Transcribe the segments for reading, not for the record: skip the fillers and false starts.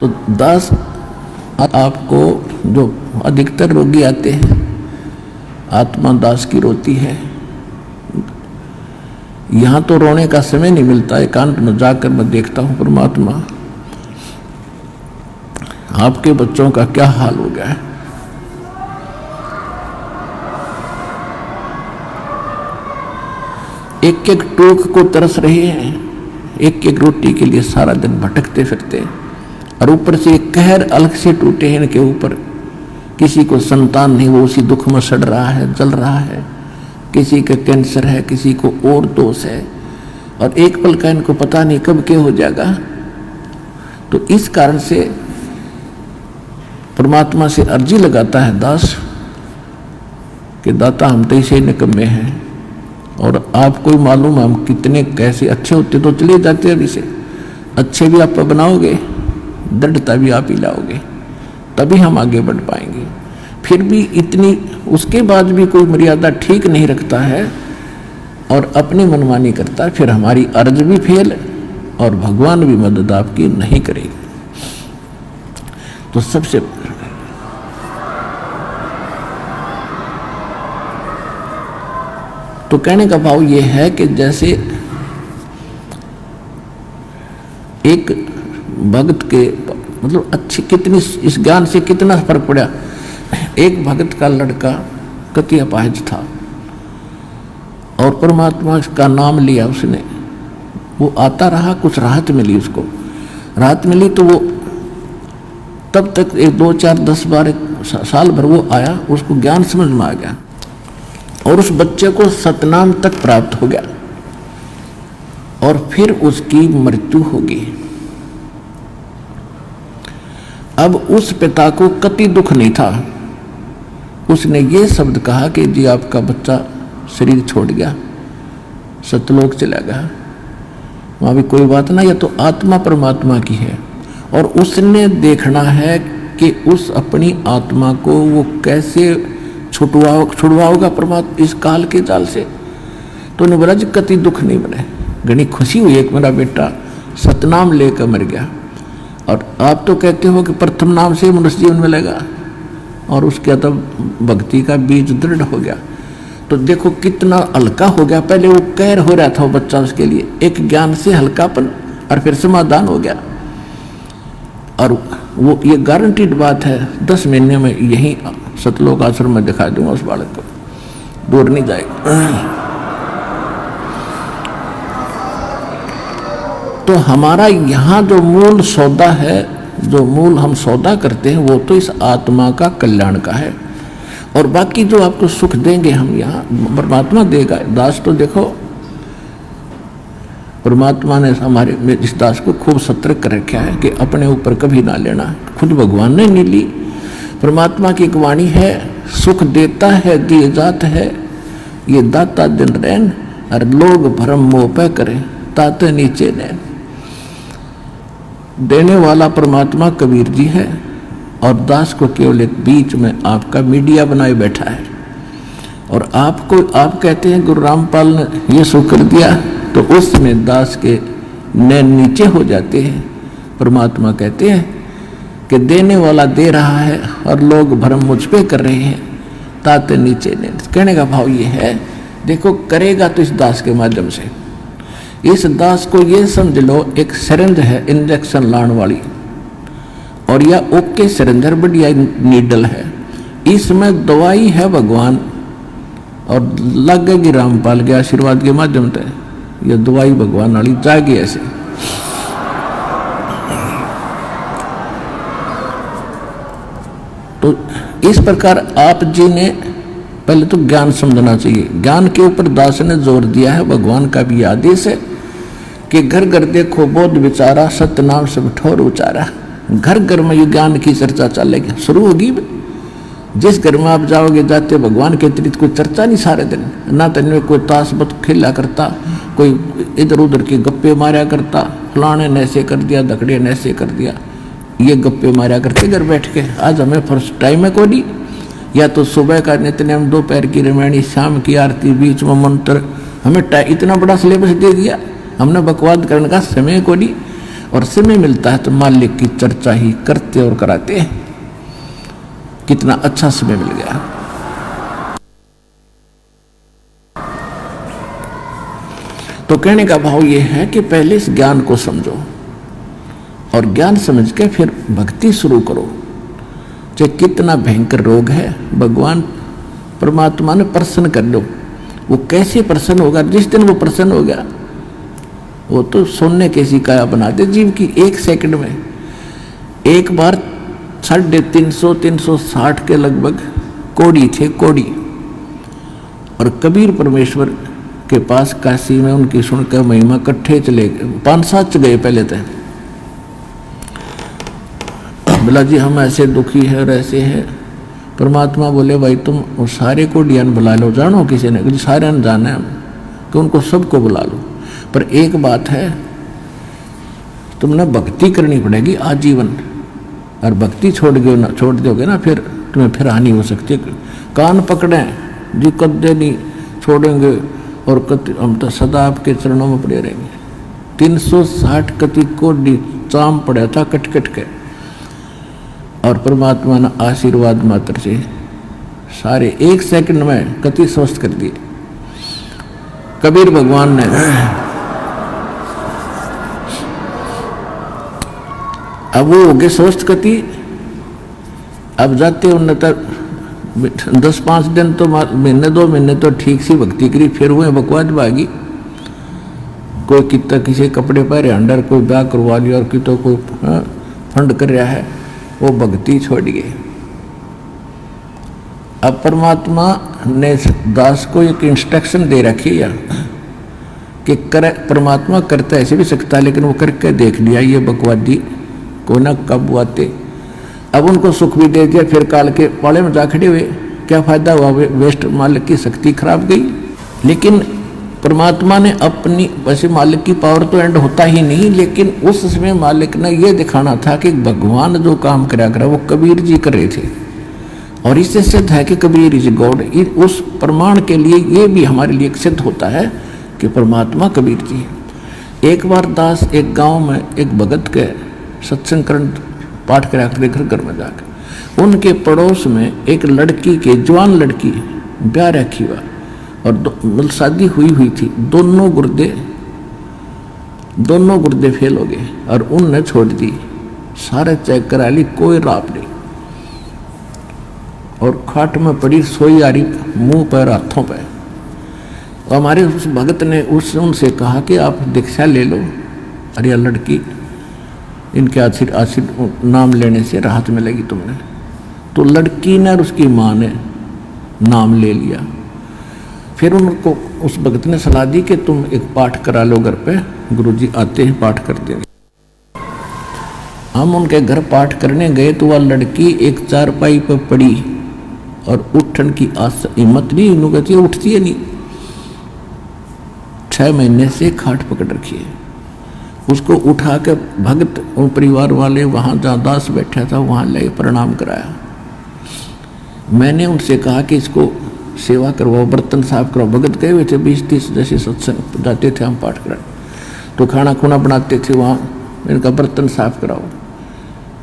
तो दास आपको जो अधिकतर रोगी आते हैं, आत्मा दास की रोती है। यहाँ तो रोने का समय नहीं मिलता, एकांत में जाकर मैं देखता हूँ परमात्मा आपके बच्चों का क्या हाल हो गया है। एक एक टूक को तरस रहे हैं, एक एक रोटी के लिए सारा दिन भटकते फिरते, और ऊपर से एक कहर अलग से टूटे हैं इनके ऊपर। किसी को संतान नहीं, वो उसी दुख में सड़ रहा है, जल रहा है। किसी का कैंसर है, किसी को और दोष है, और एक पल का इनको पता नहीं कब क्या हो जाएगा। तो इस कारण से परमात्मा से अर्जी लगाता है दास कि दाता हम तो इसे निकम्मे हैं, और आपको ही मालूम हम कितने कैसे अच्छे होते तो चले जाते। अभी से अच्छे भी आप बनाओगे, दृढ़ता भी आप ही लाओगे, तभी हम आगे बढ़ पाएंगे। फिर भी इतनी उसके बाद भी कोई मर्यादा ठीक नहीं रखता है और अपनी मनमानी करता है, फिर हमारी अर्ज भी फेल और भगवान भी मदद आपकी नहीं करेगी। तो सबसे तो कहने का भाव ये है कि जैसे एक भक्त के मतलब अच्छी कितनी इस ज्ञान से कितना फर्क पड़ा। एक भक्त का लड़का कति अपाहिज था और परमात्मा का नाम लिया उसने, वो आता रहा, कुछ राहत मिली उसको। राहत मिली तो वो तब तक 1 2 4 10 12 साल भर वो आया, उसको ज्ञान समझ में आ गया और उस बच्चे को सतनाम तक प्राप्त हो गया, और फिर उसकी मृत्यु होगी। अब उस पिता को कति दुख नहीं था। उसने ये शब्द कहा कि जी आपका बच्चा शरीर छोड़ गया, सतलोक चला गया, वहां भी कोई बात ना, यह तो आत्मा परमात्मा की है, और उसने देखना है कि उस अपनी आत्मा को वो कैसे छुड़वाओगा परमात्मा इस काल के जाल से। तो उन्हें बोला जी कति दुख नहीं बने, घनी खुशी हुई एक मेरा बेटा सतनाम लेकर मर गया। और आप तो कहते हो कि प्रथम नाम से मनुष्य जीवन मिलेगा, और उसके तब भक्ति का बीज दृढ़ हो गया। तो देखो कितना हल्का हो गया। पहले वो कहर हो रहा था वो बच्चा, उसके लिए एक ज्ञान से हल्कापन, और फिर समाधान हो गया। और वो ये गारंटीड बात है, 10 महीने में यही सतलोक आश्रम में दिखा दूंगा उस बालक को, दूर नहीं जाएगा। तो हमारा यहाँ जो मूल सौदा है, जो मूल हम सौदा करते हैं, वो तो इस आत्मा का कल्याण का है, और बाकी जो आपको सुख देंगे हम यहाँ परमात्मा देगा। दास तो देखो परमात्मा ने हमारे इस दास को खूब सतर्क कर रखा है कि अपने ऊपर कभी ना लेना। खुद भगवान ने नहीं ली, परमात्मा की एक वाणी है, सुख देता है दिए जात है, ये दाता दिन रैन, और लोग भरम मोह पे करें ताते नीचे नैन। देने वाला परमात्मा कबीर जी है, और दास को केवल एक बीच में आपका मीडिया बनाए बैठा है। और आपको आप कहते हैं गुरु रामपाल ने ये सुख कर दिया, तो उसमें दास के नैन नीचे हो जाते हैं। परमात्मा कहते हैं कि देने वाला दे रहा है और लोग भरम मुझ पे कर रहे हैं ताते नीचे नैन। कहने का भाव ये है, देखो करेगा तो इस दास के माध्यम से। इस दास को ये समझ लो एक सिरिंज है इंजेक्शन लाने वाली, और यह ओके सिरिंजर बढ़िया नीडल है, इसमें दवाई है भगवान, और लगेगी रामपाल के आशीर्वाद के माध्यम से यह दवाई भगवान वाली जाएगी ऐसे। तो इस प्रकार आप जी ने पहले तो ज्ञान समझना चाहिए। ज्ञान के ऊपर दास ने जोर दिया है, भगवान का भी आदेश है कि घर घर देखो बोध विचारा, सत्य नाम सब ठोर उचारा। घर घर में ये ज्ञान की चर्चा चलेगी, शुरू होगी। जिस घर में आप जाओगे जाते भगवान के अतिरिक्त कोई चर्चा नहीं सारे दिन, ना तो इनमें कोई ताश बत खेला करता, कोई इधर उधर के गप्पे मारा करता, फलाने ने ऐसे कर दिया, धकड़े ने ऐसे कर दिया, ये गप्पे मारा करते घर बैठ के। आज हमें फर्स्ट टाइम है कोई, या तो सुबह का नित्यनेम, दोपहर की रामायणी, शाम की आरती, बीच में मंत्र, हमें इतना बड़ा सिलेबस दे दिया, हमने बकवाद करने का समय को नहीं। और समय मिलता है तो मालिक की चर्चा ही करते और कराते हैं। कितना अच्छा समय मिल गया। तो कहने का भाव ये है कि पहले इस ज्ञान को समझो और ज्ञान समझ के फिर भक्ति शुरू करो। चाहे कितना भयंकर रोग है, भगवान परमात्मा ने प्रसन्न कर लो। वो कैसे प्रसन्न होगा? जिस दिन वो प्रसन्न हो गया वो तो सोने कैसी काया बना दे जीव की। 1 सेकंड में एक बार 350-360 के लगभग कोड़ी थे, कोड़ी। और कबीर परमेश्वर के पास काशी में उनकी सुनकर महिमा इकट्ठे चले गए, 5-7 गए पहले थे। बोला जी हम ऐसे दुखी है और ऐसे है। परमात्मा बोले भाई तुम वो सारे को डियान बुला लो, जानो किसी ने? सारे ने जाना है कि उनको सबको बुला लो, पर एक बात है तुमने भक्ति करनी पड़ेगी आजीवन। और भक्ति छोड़ दोगे ना फिर तुम्हें फिर हानि हो सकती है। कान पकड़े जी, कदे नहीं छोड़ेंगे और हम तो सदा आपके चरणों में पड़े रहेंगे। 360 कति कोडी चाम पड़ा था कट कट के, और परमात्मा ने आशीर्वाद मात्र से सारे 1 सेकंड में कति स्वस्थ कर दिए। कबीर भगवान ने अब वो हो गए स्वस्थ कति। अब जाते उन्हें तक 10-5 दिन तो महीने 2 महीने तो ठीक सी भक्ति करी, फिर हुए बकवाद भागी। कोई कितना किसी कपड़े पहरे अंडर, कोई ब्याह करवा लिया और कितो कोई फंड कर रहा है, वो भक्ति छोड़ गए। अब परमात्मा ने दास को एक इंस्ट्रक्शन दे रखी है कि परमात्मा करता ऐसे भी सकता है, लेकिन वो करके देख लिया ये बकवादी को ना कब आते। अब उनको सुख भी दे दिया, फिर काल के पाले में जा खड़े हुए, क्या फायदा हुआ? वेस्ट, मालिक की शक्ति खराब गई। लेकिन परमात्मा ने अपनी, वैसे मालिक की पावर तो एंड होता ही नहीं, लेकिन उस समय मालिक ने यह दिखाना था कि भगवान जो काम करा करा वो कबीर जी कर रहे थे। और इससे सिद्ध है कि कबीर इज गॉड। उस प्रमाण के लिए ये भी हमारे लिए सिद्ध होता है कि परमात्मा कबीर जी है। एक बार दास एक गांव में एक भगत के सत्संग करण पाठ करा कर घर में जाकर उनके पड़ोस में एक लड़की के, जवान लड़की, ब्याह रखी हुआ और शादी हुई थी। दोनों गुर्दे फेल हो गए और उनने छोड़ दी। सारे चेक करा ली, कोई राप नहीं। और खाट में पड़ी सोई आ रही, मुंह पर हाथों पर। हमारे उस भगत ने उनसे कहा कि आप दीक्षा ले लो, अरे लड़की इनके आशीर्वाद नाम लेने से राहत मिलेगी तुमने। तो लड़की ने और उसकी माँ ने नाम ले लिया। फिर उनको उस भगत ने सलाह दी कि तुम एक पाठ करा लो घर पे, गुरुजी आते हैं पाठ कर देंगे। हम उनके घर पाठ करने गए तो वह लड़की एक चारपाई पर पड़ी और उठन की हिम्मत नहीं, इन्हों कहती है उठती है नहीं। 6 महीने से खाट पकड़ रखी है। उसको उठा के भगत और परिवार वाले वहाँ जहाँ दास बैठा था वहाँ ले प्रणाम कराया। मैंने उनसे कहा कि इसको सेवा करवाओ, बर्तन साफ कराओ। भगत गए हुए थे 20-30 जैसे सत्संग जाते थे हम पाठ कराने, तो खाना खुना बनाते थे वहाँ, इनका बर्तन साफ कराओ।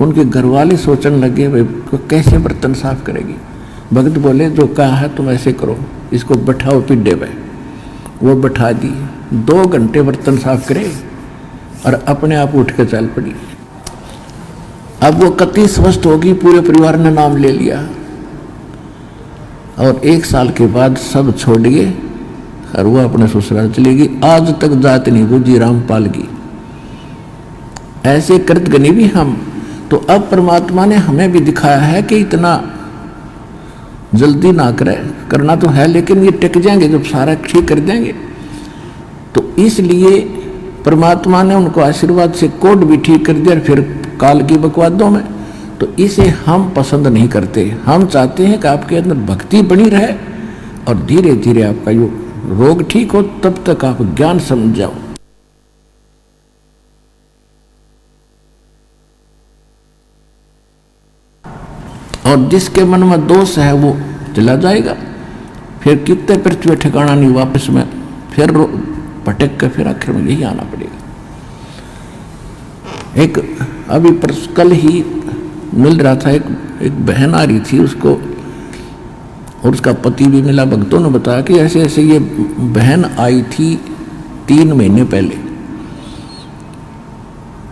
उनके घर वाले सोचने लगे भाई कैसे बर्तन साफ करेगी। भगत बोले जो कहा है तुम ऐसे करो, इसको बैठाओ पिड्डे पे। वो बैठा दी, 2 घंटे बर्तन साफ करे और अपने आप उठ के चल पड़ी। अब वो कति स्वस्थ होगी, पूरे परिवार ने नाम ले लिया। और 1 साल के बाद सब छोड़ गए और वो अपने ससुराल चली गई। आज तक जात नहीं बुझी रामपाल की। ऐसे कृत गनी भी हम। तो अब परमात्मा ने हमें भी दिखाया है कि इतना जल्दी ना करे, करना तो है लेकिन ये टिक जाएंगे जब सारा ठीक कर देंगे। तो इसलिए परमात्मा ने उनको आशीर्वाद से कोड भी ठीक कर दिया, फिर काल की बकवादों में। तो इसे हम पसंद नहीं करते। हम चाहते हैं कि आपके अंदर भक्ति बनी रहे और धीरे धीरे आपका यो रोग ठीक हो, तब तक आप ज्ञान समझ जाओ। और जिसके मन में दोष है वो चला जाएगा। फिर कितने पृथ्वी ठिकाना नहीं, वापस में फिर भटक कर फिर आखिर में यही आना पड़ेगा। एक अभी कल ही मिल रहा था, एक बहन आ रही थी, उसको और उसका पति भी मिला। भक्तों ने बताया कि ऐसे ऐसे ये बहन आई थी 3 महीने पहले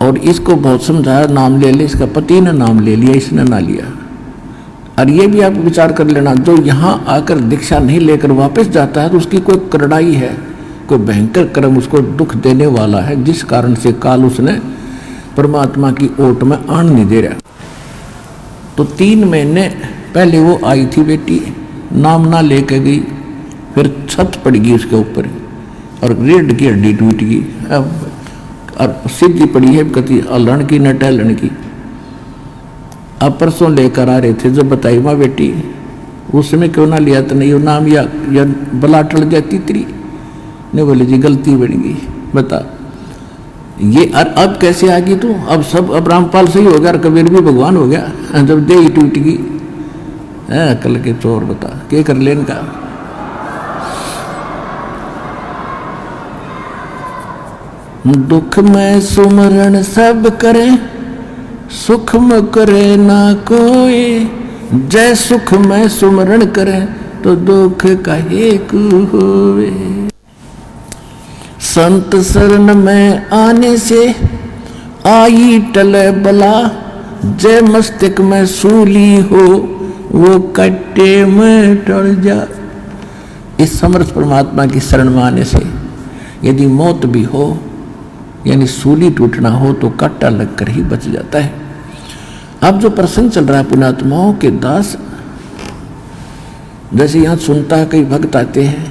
और इसको बहुत समझाया, नाम ले ले, इसका पति ने नाम ले लिया, इसने ना लिया। और ये भी आप विचार कर लेना, जो यहाँ आकर दीक्षा नहीं लेकर वापस जाता है तो उसकी कोई करड़ाई है, कोई भयंकर कर्म उसको दुख देने वाला है, जिस कारण से काल उसने परमात्मा की ओट में आन नहीं दे रहा। तो 3 महीने पहले वो आई थी बेटी, नाम ना लेके गई, फिर छत पड़ गई उसके ऊपर और रीढ़ की हड्डी टूट गई, और सीधी पड़ी है कति अलण की न टहलन की। अब परसों लेकर आ रहे थे, जब बताई माँ बेटी उस समय क्यों ना लिया, तो नहीं वो नाम या बला टल जाती तेरी। नहीं बोले जी गलती बन गई, बता ये अब कैसे आ गई तू? अब सब, अब रामपाल सही हो गया और कबीर भी भगवान हो गया, जब दे ही टूट गई है। कल के चोर बता क्या कर लेन का। दुख में सुमरण सब करे, सुख में करे ना कोई, जय सुख में सुमरण करे तो दुख काहे को होवे। संत शरण में आने से आई टले बला, जय मस्तक में सूली हो वो कट्टे में टल जा। इस समर्थ परमात्मा की शरण में आने से यदि मौत भी हो यानी सूली टूटना हो तो कट्टा लगकर ही बच जाता है। अब जो प्रसंग चल रहा है पुण्यात्माओं के दास, जैसे यहाँ सुनता है कई भक्त आते हैं,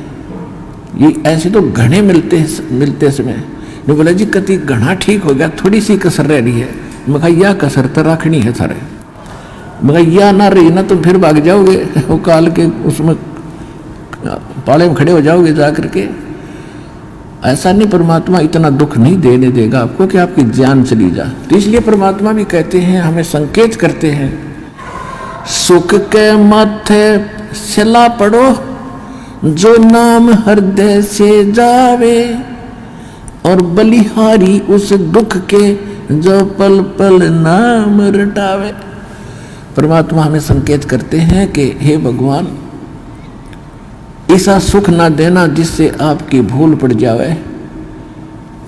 ये ऐसे तो घने मिलते समय ने बोला जी कति घना ठीक हो गया, थोड़ी सी कसर रह रही है। मैं कहा यह कसर तो रखनी है सारे, मगर यह ना रही ना तो फिर भाग जाओगे वो काल के उसमें पाले में खड़े हो जाओगे जा करके। ऐसा नहीं, परमात्मा इतना दुख नहीं देने देगा आपको कि आपकी जान चली जा। तो इसलिए परमात्मा भी कहते हैं, हमें संकेत करते हैं, सुख के माथे सिला पड़ो जो नाम हृदय से जावे, और बलिहारी उस दुख के जो पल पल नाम रटावे। परमात्मा हमें संकेत करते हैं कि हे भगवान ऐसा सुख ना देना जिससे आपकी भूल पड़ जावे,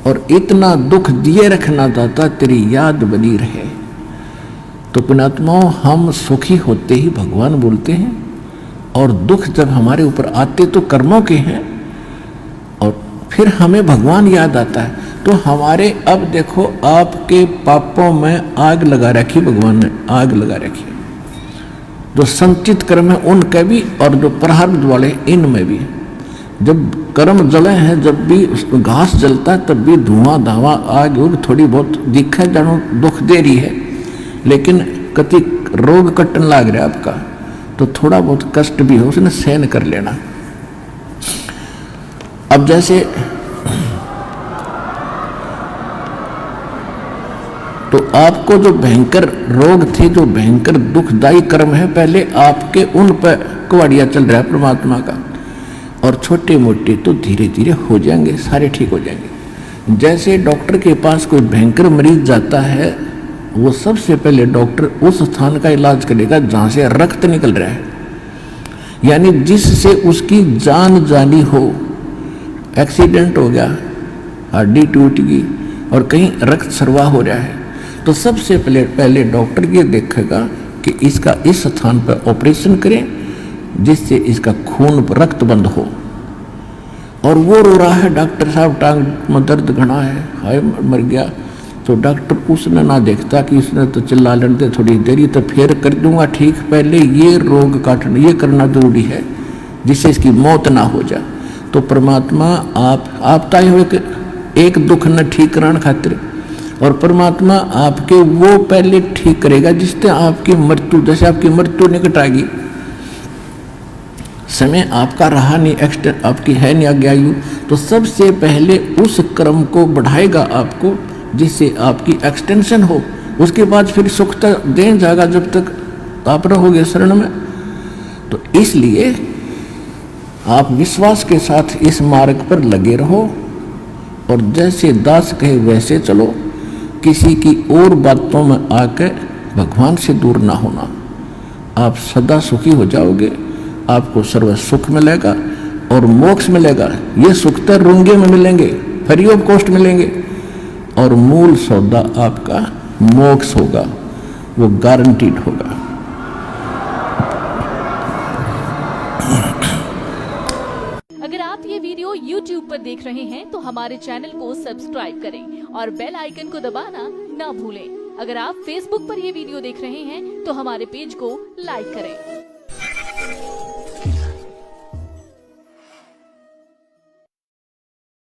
और इतना दुख दिए रखना दाता तेरी याद बनी रहे। तो पुण्यात्माओं हम सुखी होते ही भगवान बोलते हैं, और दुख जब हमारे ऊपर आते तो कर्मों के हैं, और फिर हमें भगवान याद आता है। तो हमारे अब देखो आपके पापों में आग लगा रखी, भगवान ने आग लगा रखी, जो संचित कर्म है उनके भी और जो प्रारब्ध वाले इनमें भी। जब कर्म जले हैं, जब भी घास जलता है तब भी धुआं धावा आग उग थोड़ी बहुत दिखे जानो दुख दे रही है, लेकिन कति रोग कटन लाग रहा है आपका तो थोड़ा बहुत कष्ट भी हो उसने सहन कर लेना। अब जैसे तो आपको जो भयंकर रोग थे, जो भयंकर दुखदायी कर्म है, पहले आपके उन पर कुवाड़िया चल रहा है परमात्मा का, और छोटे मोटे तो धीरे धीरे हो जाएंगे, सारे ठीक हो जाएंगे। जैसे डॉक्टर के पास कोई भयंकर मरीज जाता है, वो सबसे पहले डॉक्टर उस स्थान का इलाज करेगा जहाँ से रक्त निकल रहा है, यानी जिससे उसकी जान जानी हो। एक्सीडेंट हो गया, हड्डी टूट गई और कहीं रक्त स्राव हो रहा है, तो सबसे पहले डॉक्टर ये देखेगा कि इसका इस स्थान पर ऑपरेशन करें जिससे इसका खून रक्त बंद हो। और वो रो रहा है, डॉक्टर साहब टांग में दर्द घना है, हाय मर गया, तो डॉक्टर उसने ना देखता कि उसने तो चिल्ला लड़ते थोड़ी देरी तो फिर कर दूंगा ठीक, पहले ये रोग काटना ये करना जरूरी है जिससे इसकी मौत ना हो जाए। तो परमात्मा आप ताई हुए एक दुख न ठीक कराने खातिर, और परमात्मा आपके वो पहले ठीक करेगा जिससे आपकी मृत्यु, जैसे आपकी मृत्यु निकट आ गई, समय आपका रहा नहीं, एक्सटेंड आपकी है नहीं आगे आयु, तो सबसे पहले उस कर्म को बढ़ाएगा आपको जिससे आपकी एक्सटेंशन हो। उसके बाद फिर सुख तक दे जाएगा जब तक आप रहोगे शरण में। तो इसलिए आप विश्वास के साथ इस मार्ग पर लगे रहो, और जैसे दास कहे वैसे चलो, किसी की और बातों में आकर भगवान से दूर ना होना। आप सदा सुखी हो जाओगे, आपको सर्व सुख मिलेगा और मोक्ष मिलेगा। ये सुख तो रुंगे में मिलेंगे, फ्री ऑफ कॉस्ट मिलेंगे, और मूल सौदा आपका मोक्ष होगा, वो गारंटीड होगा। अगर आप ये वीडियो YouTube पर देख रहे हैं तो हमारे चैनल को सब्सक्राइब करें और बेल आइकन को दबाना ना भूलें। अगर आप Facebook पर ये वीडियो देख रहे हैं तो हमारे पेज को लाइक करें।